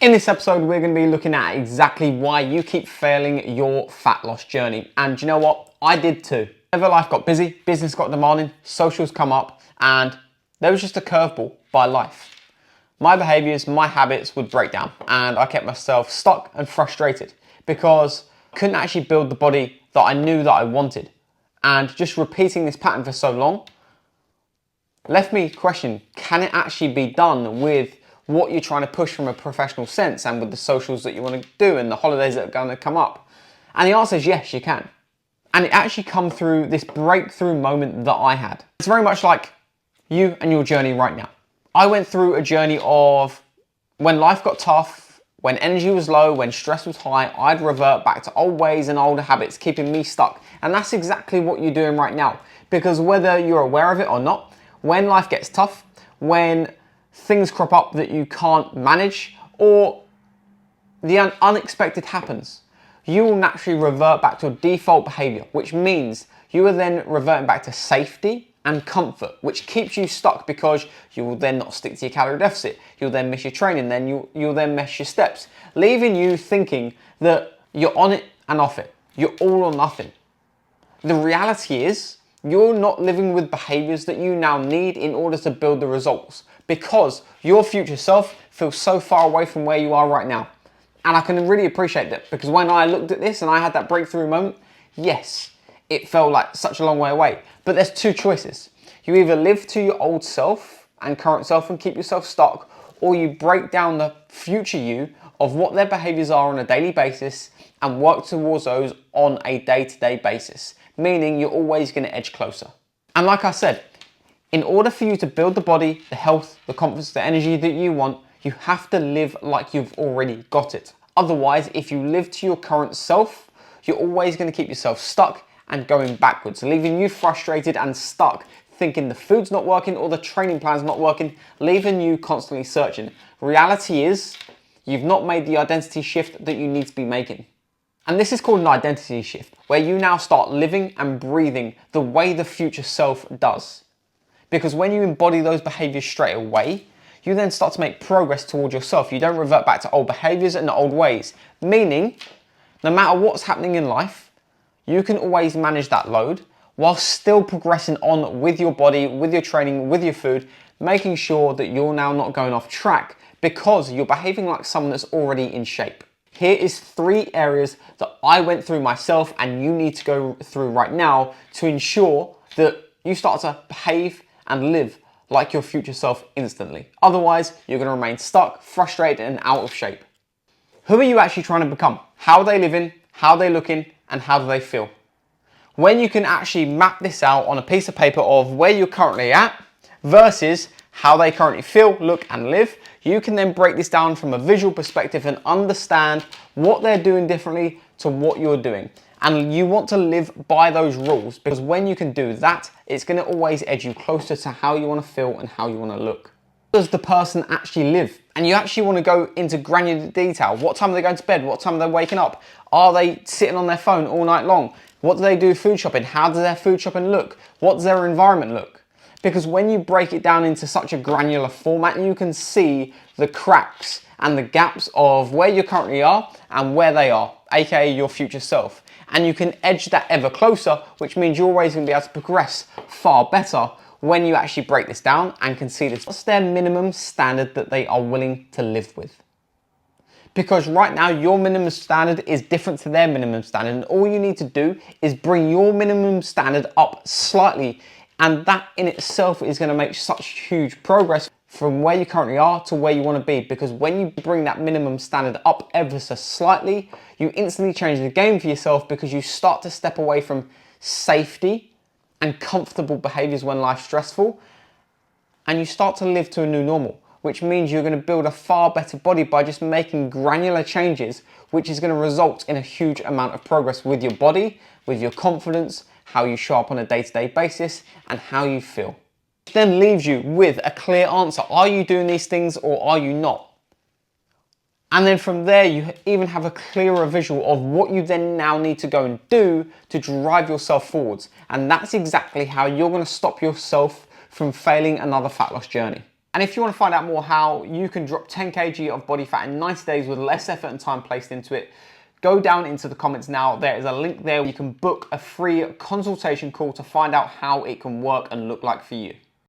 In this episode, we're going to be looking at exactly why you keep failing your fat loss journey. And you know what? I did too. Whenever life got busy, business got demanding, socials come up, and there was just a curveball by life. My behaviors, my habits would break down, and I kept myself stuck and frustrated because I couldn't actually build the body that I knew that I wanted. And just repeating this pattern for so long left me questioning, can it actually be done with what you're trying to push from a professional sense and with the socials that you want to do and the holidays that are going to come up? And the answer is yes, you can. And it actually come through this breakthrough moment that I had. It's very much like you and your journey right now. I went through a journey of when life got tough, when energy was low, when stress was high, I'd revert back to old ways and old habits, keeping me stuck. And that's exactly what you're doing right now. Because whether you're aware of it or not, when life gets tough, when things crop up that you can't manage, or the unexpected happens, you will naturally revert back to a default behavior, which means you are then reverting back to safety and comfort, which keeps you stuck because you will then not stick to your calorie deficit. You'll then miss your training, then you'll then miss your steps, leaving you thinking that you're on it and off it. You're all or nothing. The reality is, you're not living with behaviors that you now need in order to build the results because your future self feels so far away from where you are right now. And I can really appreciate that because when I looked at this and I had that breakthrough moment, yes, it felt like such a long way away. But there's two choices. You either live to your old self and current self and keep yourself stuck, or you break down the future you of what their behaviors are on a daily basis and work towards those on a day-to-day basis, meaning you're always going to edge closer. And like I said, in order for you to build the body, the health, the confidence, the energy that you want, you have to live like you've already got it. Otherwise, if you live to your current self, you're always going to keep yourself stuck and going backwards, leaving you frustrated and stuck, thinking the food's not working or the training plan's not working, leaving you constantly searching. Reality is, you've not made the identity shift that you need to be making. And this is called an identity shift, where you now start living and breathing the way the future self does. Because when you embody those behaviors straight away, you then start to make progress towards yourself. You don't revert back to old behaviors and old ways. Meaning, no matter what's happening in life, you can always manage that load while still progressing on with your body, with your training, with your food, making sure that you're now not going off track because you're behaving like someone that's already in shape. Here is 3 areas that I went through myself and you need to go through right now to ensure that you start to behave and live like your future self instantly. Otherwise, you're going to remain stuck, frustrated, and out of shape. Who are you actually trying to become? How are they living? How are they looking? And how do they feel? When you can actually map this out on a piece of paper of where you're currently at versus how they currently feel, look, and live, you can then break this down from a visual perspective and understand what they're doing differently to what you're doing. And you want to live by those rules because when you can do that, it's going to always edge you closer to how you want to feel and how you want to look. How does the person actually live? And you actually want to go into granular detail. What time are they going to bed? What time are they waking up? Are they sitting on their phone all night long? What do they do food shopping? How does their food shopping look? What does their environment look? Because when you break it down into such a granular format, you can see the cracks and the gaps of where you currently are and where they are, aka your future self. And you can edge that ever closer, which means you're always going to be able to progress far better when you actually break this down and can see this. What's their minimum standard that they are willing to live with? Because right now, your minimum standard is different to their minimum standard. And all you need to do is bring your minimum standard up slightly. And that in itself is going to make such huge progress from where you currently are to where you want to be. Because when you bring that minimum standard up ever so slightly, you instantly change the game for yourself because you start to step away from safety and comfortable behaviors when life's stressful. And you start to live to a new normal, which means you're going to build a far better body by just making granular changes, which is going to result in a huge amount of progress with your body, with your confidence, how you show up on a day-to-day basis, and how you feel. It then leaves you with a clear answer. Are you doing these things or are you not? And then from there, you even have a clearer visual of what you then now need to go and do to drive yourself forwards. And that's exactly how you're going to stop yourself from failing another fat loss journey. And if you want to find out more how you can drop 10 kg of body fat in 90 days with less effort and time placed into it, go down into the comments now. There is a link there where you can book a free consultation call to find out how it can work and look like for you.